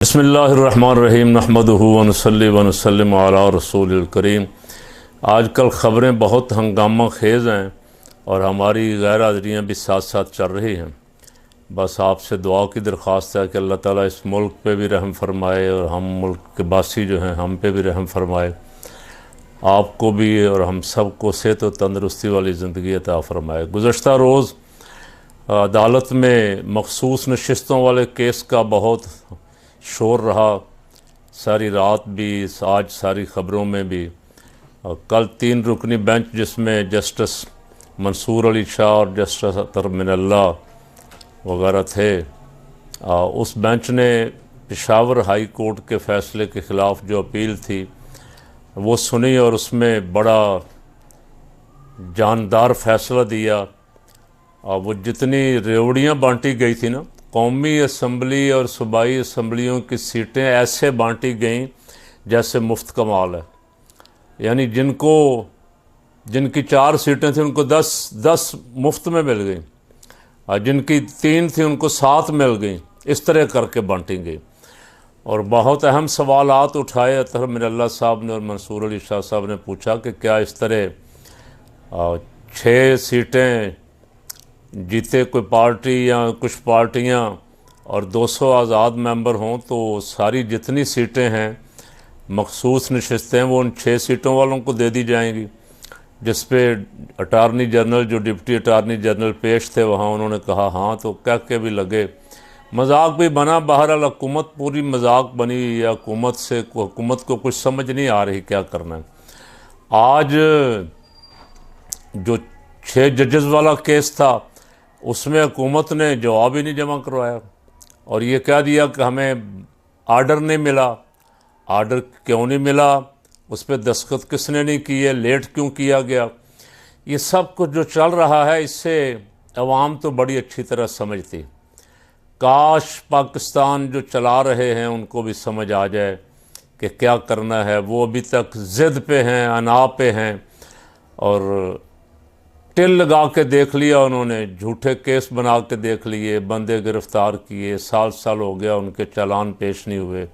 बिस्मिल्लाहिर्रहमानिर्रहीम नहमदुहु व नसल्ली व नसल्लिमु अला रसूलिल करीम। आजकल ख़बरें बहुत हंगामा खेज़ हैं और हमारी गैर हाज़िरियाँ भी साथ साथ चल रही हैं। बस आपसे दुआ की दरख्वास्त है कि अल्लाह ताला इस मुल्क पे भी रहम फरमाए और हम मुल्क के बासी जो हैं हम पे भी रहम फरमाए, आपको भी और हम सब को सेहत और तंदरुस्ती वाली ज़िंदगी अता फरमाए। गुज़श्ता रोज़ अदालत में मखसूस नशिस्तों वाले केस का बहुत शोर रहा, सारी रात भी, आज सारी ख़बरों में भी। कल 3 रुकनी बेंच जिसमें जस्टिस मंसूर अली शाह और जस्टिस अतर मिनल्ला वगैरह थे, उस बेंच ने पेशावर हाई कोर्ट के फ़ैसले के ख़िलाफ़ जो अपील थी वो सुनी और उसमें बड़ा जानदार फ़ैसला दिया। वो जितनी रेवड़ियाँ बांटी गई थी ना, कौमी असम्बली और सूबाई असम्बलियों की सीटें ऐसे बांटी गईं जैसे मुफ्त का माल है। यानी जिनकी 4 सीटें थी उनको 10 मुफ्त में मिल गई, और जिनकी 3 थी उनको 7 मिल गई। इस तरह करके बांटी गई और बहुत अहम सवालात उठाए अतर मिनल्ला साहब ने और मंसूर अली शाह साहब ने पूछा कि क्या इस तरह 6 सीटें जीते कोई पार्टी या कुछ पार्टियां और 200 आज़ाद मेंबर हों तो सारी जितनी सीटें हैं मखसूस नशिस्तें वो उन 6 सीटों वालों को दे दी जाएंगी। जिस पे अटारनी जनरल, जो डिप्टी अटारनी जनरल पेश थे वहाँ, उन्होंने कहा हाँ, तो कह के भी लगे, मजाक भी बना। बहरहाल हुकूमत पूरी मजाक बनी या हुकूमत को कुछ समझ नहीं आ रही क्या करना है। आज जो 6 जजेस वाला केस था उसमें हुकूमत ने जवाब ही नहीं जमा करवाया और ये कह दिया कि हमें आर्डर नहीं मिला। आर्डर क्यों नहीं मिला, उस पर दस्तखत किसने नहीं किए, लेट क्यों किया गया, ये सब कुछ जो चल रहा है इससे अवाम तो बड़ी अच्छी तरह समझती। काश पाकिस्तान जो चला रहे हैं उनको भी समझ आ जाए कि क्या करना है। वो अभी तक ज़िद पे हैं, अना पे हैं और टिल लगा के देख लिया उन्होंने, झूठे केस बना के देख लिए, बंदे गिरफ़्तार किए, साल हो गया उनके चालान पेश नहीं हुए।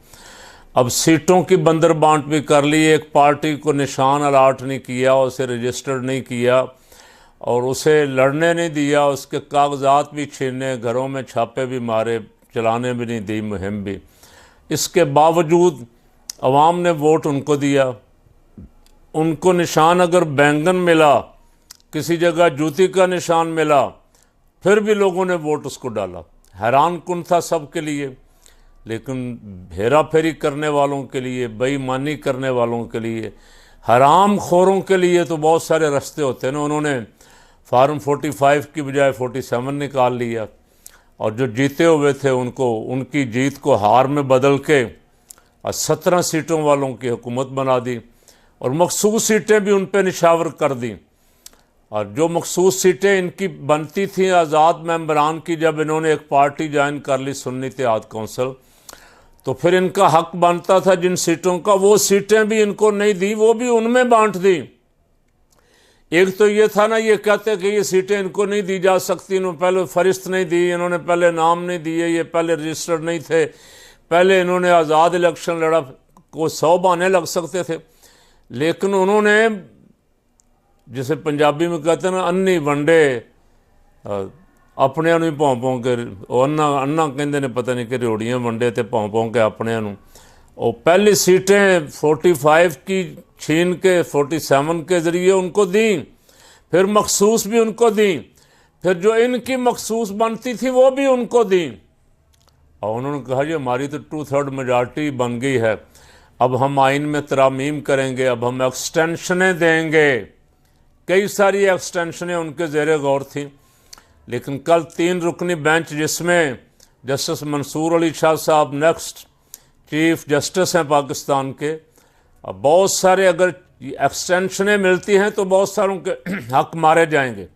अब सीटों की बंदर बांट भी कर ली, एक पार्टी को निशान अलाट नहीं किया, उसे रजिस्टर्ड नहीं किया और उसे लड़ने नहीं दिया, उसके कागजात भी छीने, घरों में छापे भी मारे, चलाने भी नहीं दी मुहिम भी। इसके बावजूद अवाम ने वोट उनको दिया। उनको निशान अगर बैंगन मिला, किसी जगह जूती का निशान मिला, फिर भी लोगों ने वोट उसको डाला। हैरान कुन था सबके लिए, लेकिन हेरा फेरी करने वालों के लिए, बेईमानी करने वालों के लिए, हराम खोरों के लिए तो बहुत सारे रास्ते होते हैं ना। उन्होंने फार्म 45 की बजाय 47 निकाल लिया और जो जीते हुए थे उनको, उनकी जीत को हार में बदल के 17 सीटों वालों की हुकूमत बना दी और मखसूस सीटें भी उन पर निशावर कर दी। और जो मखसूस सीटें इनकी बनती थी आज़ाद मेंबरान की, जब इन्होंने एक पार्टी ज्वाइन कर ली सुन्नी इत्तेहाद कौंसिल, तो फिर इनका हक बनता था जिन सीटों का, वो सीटें भी इनको नहीं दी, वो भी उनमें बांट दी। एक तो ये था ना, ये कहते कि ये सीटें इनको नहीं दी जा सकती, इन्होंने पहले फरिश्त नहीं दी, इन्होंने पहले नाम नहीं दिए, ये पहले रजिस्टर्ड नहीं थे, पहले इन्होंने आज़ाद इलेक्शन लड़ा, को 100 बहाने लग सकते थे। लेकिन उन्होंने, जिसे पंजाबी में कहते हैं ना, अन्नी वंडे अपने ही भौं भौं के, अन्ना कहते ने, पता नहीं कि रेवड़ियाँ वंडे थे भौं भौं के अपने। और पहली सीटें 45 की छीन के 47 के ज़रिए उनको दी, फिर मखसूस भी उनको दी, फिर जो इनकी मखसूस बनती थी वो भी उनको दी। और उन्होंने कहा जी हमारी तो 2/3 मेजॉरिटी बन गई है, अब हम आइन में तरामीम करेंगे, अब हम एक्सटेंशनें देंगे। कई सारी एक्सटेंशनें उनके ज़ेरे गौर थी। लेकिन कल 3 रुकनी बेंच जिसमें जस्टिस मंसूर अली शाह साहब नेक्स्ट चीफ जस्टिस हैं पाकिस्तान के, अब बहुत सारे अगर एक्सटेंशनें मिलती हैं तो बहुत सारों के हक मारे जाएंगे।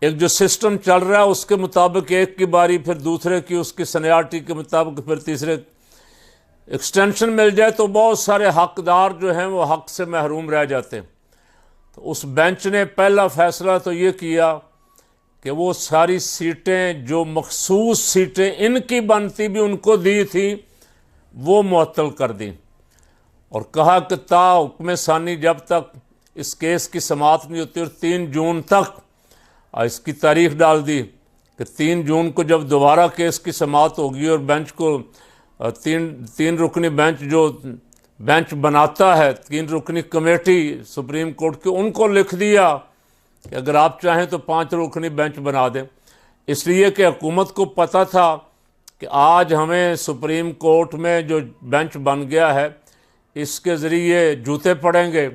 एक जो सिस्टम चल रहा है उसके मुताबिक एक की बारी, फिर दूसरे की, उसकी सीनियरिटी के मुताबिक फिर तीसरे एक्सटेंशन मिल जाए तो बहुत सारे हकदार जो हैं वो हक से महरूम रह जाते हैं। तो उस बेंच ने पहला फैसला तो ये किया कि वो सारी सीटें जो मखसूस सीटें इनकी बनती भी उनको दी थी वो मुअत्तल कर दी, और कहा कि ता हुक्म सानी जब तक इस केस की समाअत नहीं होती, और 3 जून तक इसकी तारीख डाल दी कि 3 जून को जब दोबारा केस की समाअत होगी और बेंच को तीन रुकनी बेंच जो बेंच बनाता है, 3 रुकनी कमेटी सुप्रीम कोर्ट की, उनको लिख दिया कि अगर आप चाहें तो 5 रुकनी बेंच बना दें। इसलिए कि हुकूमत को पता था कि आज हमें सुप्रीम कोर्ट में जो बेंच बन गया है इसके ज़रिए जूते पड़ेंगे,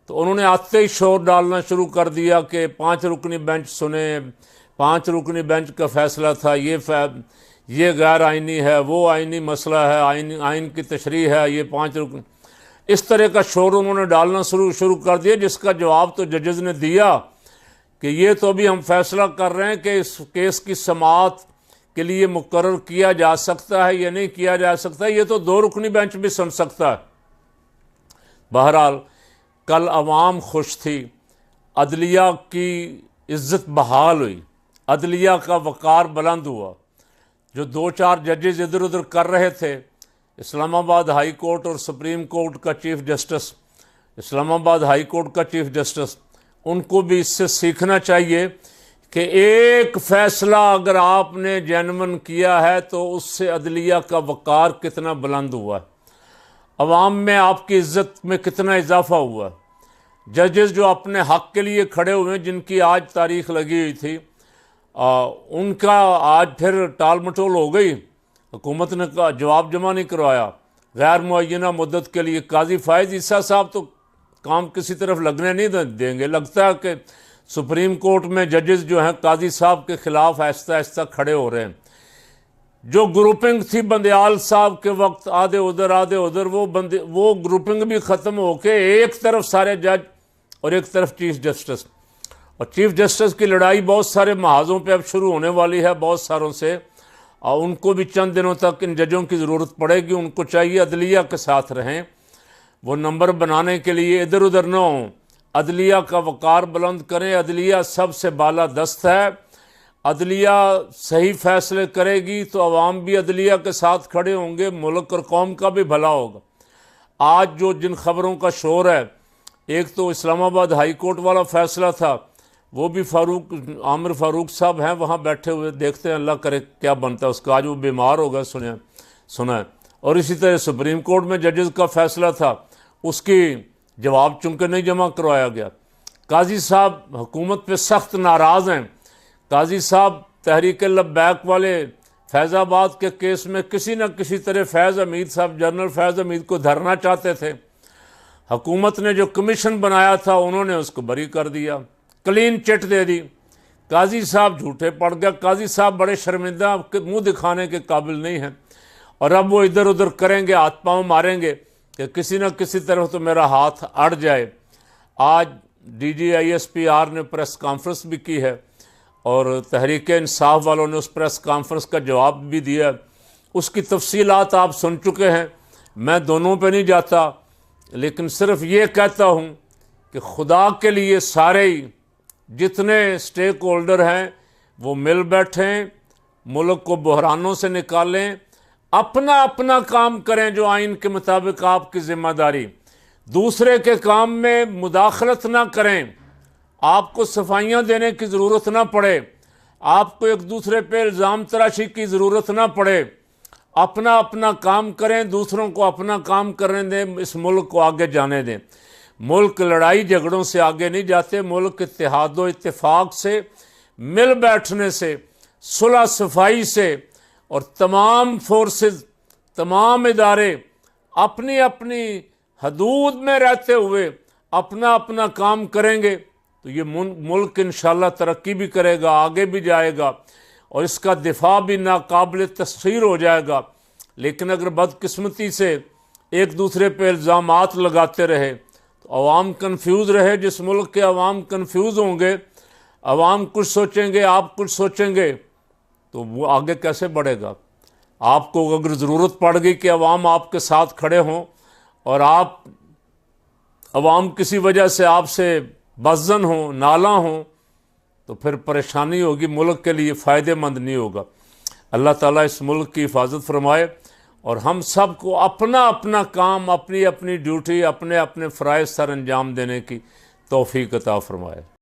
तो उन्होंने आते ही शोर डालना शुरू कर दिया कि 5 रुकनी बेंच सुने, 5 रुकनी बेंच का फ़ैसला था, ये गैर आइनी है, वो आइनी मसला है, आइन की तशरीह है, ये 5 रुकनी, इस तरह का शोर उन्होंने डालना शुरू कर दिया, जिसका जवाब तो जजेस ने दिया कि ये तो अभी हम फैसला कर रहे हैं कि इस केस की समाअत के लिए मुकर्रर किया जा सकता है या नहीं किया जा सकता, ये तो 2 रुकनी बेंच भी सुन सकता है। बहरहाल कल अवाम खुश थी, अदलिया की इज्जत बहाल हुई, अदलिया का वक़ार बुलंद हुआ। जो 2-4 जजेस इधर उधर कर रहे थे, इस्लामाबाद हाई कोर्ट और सुप्रीम कोर्ट का chief justice, Islamabad high court का चीफ जस्टिस, उनको भी इससे सीखना चाहिए कि एक फ़ैसला अगर आपने जेन्युइन किया है तो उससे अदलिया का वक़ार कितना बुलंद हुआ है, अवाम में आपकी इज़्ज़त में कितना इजाफा हुआ। जजेस जो अपने हक़ के लिए खड़े हुए हैं, जिनकी आज तारीख लगी हुई थी, उनका आज फिर टाल मटोल हो गई। हुकूमत ने जवाब जमा नहीं करवाया गैर मुअय्यना मुद्दत के लिए। काजी फ़ायज़ ईसा साहब तो काम किसी तरफ लगने नहीं देंगे। लगता है कि सुप्रीम कोर्ट में जजेस जो हैं काजी साहब के ख़िलाफ़ आहिस्ता आहिस्ता खड़े हो रहे हैं। जो ग्रुपिंग थी बंदयाल साहब के वक्त, आधे उधर, वो ग्रुपिंग भी ख़त्म होके एक तरफ सारे जज और एक तरफ चीफ जस्टिस, और चीफ जस्टिस की लड़ाई बहुत सारे महाजों पे अब शुरू होने वाली है, बहुत सारों से, और उनको भी चंद दिनों तक इन जजों की ज़रूरत पड़ेगी। उनको चाहिए अदलिया के साथ रहें, वो नंबर बनाने के लिए इधर उधर न हों, अदलिया का वक़ार बुलंद करें। अदलिया सबसे बाला दस्त है, अदलिया सही फ़ैसले करेगी तो अवाम भी अदलिया के साथ खड़े होंगे, मुल्क और कौम का भी भला होगा। आज जो जिन खबरों का शोर है, एक तो इस्लामाबाद हाई कोर्ट वाला फ़ैसला था, वो भी आमिर फ़ारूक साहब हैं वहाँ बैठे हुए, देखते हैं अल्लाह करे क्या बनता है उसका। आज वो बीमार होगा सुना है। और इसी तरह सुप्रीम कोर्ट में जजेस का फ़ैसला था, उसकी जवाब चूँकि नहीं जमा करवाया गया। काजी साहब हुकूमत पे सख्त नाराज़ हैं। काजी साहब तहरीक लब्बैक वाले फैज़ाबाद के केस में किसी न किसी तरह फैज़ हमीद साहब, जनरल फैज़ हमीद को धरना चाहते थे। हुकूमत ने जो कमीशन बनाया था उन्होंने उसको बरी कर दिया, क्लीन चिट दे दी। काजी साहब झूठे पड़ गया। काजी साहब बड़े शर्मिंदा, मुंह दिखाने के काबिल नहीं हैं, और अब वो इधर उधर करेंगे, हाथ पाँव मारेंगे कि किसी न किसी तरह तो मेरा हाथ अड़ जाए। आज DGISPR ने प्रेस कॉन्फ्रेंस भी की है और तहरीक इंसाफ वालों ने उस प्रेस कॉन्फ्रेंस का जवाब भी दिया। उसकी तफसीलात आप सुन चुके हैं, मैं दोनों पे नहीं जाता, लेकिन सिर्फ ये कहता हूँ कि खुदा के लिए सारे ही जितने स्टेक होल्डर हैं वो मिल बैठें, मुल्क को बहरानों से निकालें, अपना अपना काम करें जो आइन के मुताबिक आपकी ज़िम्मेदारी, दूसरे के काम में मुदाखलत ना करें। आपको सफाइयाँ देने की ज़रूरत ना पड़े, आपको एक दूसरे पे इल्ज़ाम तराशी की ज़रूरत ना पड़े। अपना अपना काम करें, दूसरों को अपना काम करने दें, इस मुल्क को आगे जाने दें। मुल्क लड़ाई झगड़ों से आगे नहीं जाते, मुल्क इत्तेहाद व इत्तेफाक से, मिल बैठने से, सुलह सफाई से, और तमाम फोर्सेस, तमाम इदारे अपनी अपनी हदूद में रहते हुए अपना अपना काम करेंगे तो ये मुल्क इंशाअल्लाह तरक्की भी करेगा, आगे भी जाएगा, और इसका दिफा भी नाकाबिल तस्खीर हो जाएगा। लेकिन अगर बदकिस्मती से एक दूसरे पे इल्ज़ामात लगाते रहे तो अवाम कन्फ्यूज़ रहे। जिस मुल्क के अवाम कन्फ्यूज़ होंगे, अवाम कुछ सोचेंगे, आप कुछ सोचेंगे, तो वो आगे कैसे बढ़ेगा। आपको अगर ज़रूरत पड़ गई कि अवाम आपके साथ खड़े हों और आप अवाम किसी वजह से आपसे बज़्ज़न हो, नाला हो, तो फिर परेशानी होगी, मुल्क के लिए फ़ायदेमंद नहीं होगा। अल्लाह ताला इस मुल्क की हिफाजत फरमाए और हम सब को अपना अपना काम, अपनी अपनी ड्यूटी, अपने अपने फ़राइज़ सर अंजाम देने की तौफ़ीक अता फरमाए।